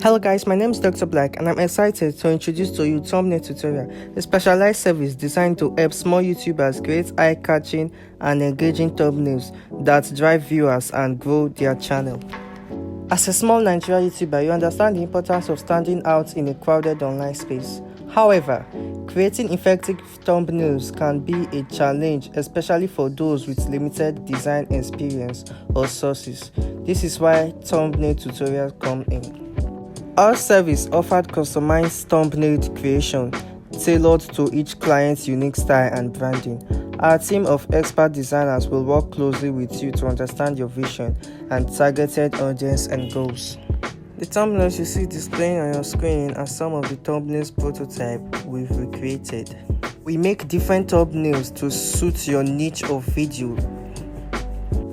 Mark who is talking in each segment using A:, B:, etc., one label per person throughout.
A: Hello guys, my name is Dr. Black and I'm excited to introduce to you Thumbnail Tutorial, a specialized service designed to help small YouTubers create eye-catching and engaging thumbnails that drive viewers and grow their channel. As a small Nigerian YouTuber, you understand the importance of standing out in a crowded online space. However, creating effective thumbnails can be a challenge, especially for those with limited design experience or sources. This is why Thumbnail Tutorials come in. Our service offered customized thumbnail creation tailored to each client's unique style and branding. Our team of expert designers will work closely with you to understand your vision and targeted audience and goals. The thumbnails you see displaying on your screen are some of the thumbnails prototype we've recreated. We make different thumbnails to suit your niche of video.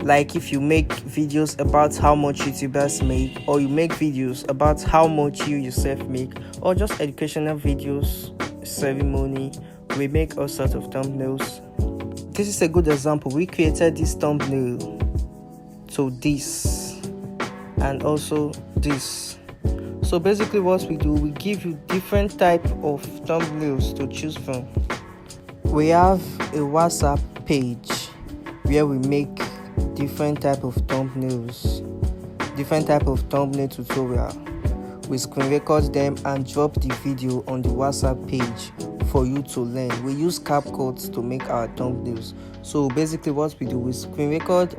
A: Like if you make videos about how much YouTubers make, or you make videos about how much you yourself make, or just educational videos, ceremony, we make all sorts of thumbnails. This is a good example. We created this thumbnail to this and also this. So basically what we do, we give you different type of thumbnails to choose from. We have a WhatsApp page where we make different type of thumbnails, different type of thumbnail tutorial. We screen record them and drop the video on the WhatsApp page for you to learn. We use CapCut to make our thumbnails. So basically what we do, we screen record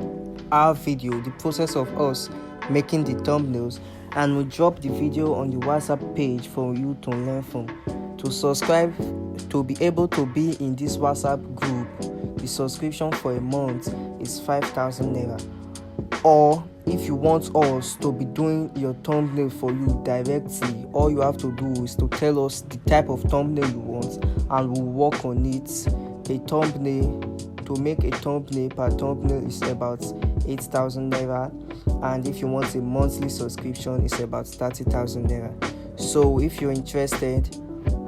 A: our video, the process of us making the thumbnails, and we drop the video on the WhatsApp page for you to learn from. To subscribe, to be able to be in this WhatsApp group, the subscription for a month is 5,000 naira. Or if you want us to be doing your thumbnail for you directly, all you have to do is to tell us the type of thumbnail you want and we'll work on it. A thumbnail, to make a thumbnail per thumbnail is about 8,000 naira, and if you want a monthly subscription it's about 30,000 naira. So if you're interested,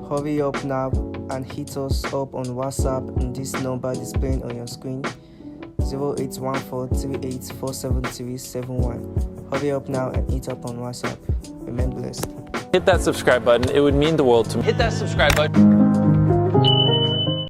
A: hurry up now and hit us up on WhatsApp in this number displaying on your screen, 0814384771. Hurry up now and hit up on WhatsApp. Remain blessed.
B: Hit that subscribe button. It would mean the world to me. Hit that subscribe button.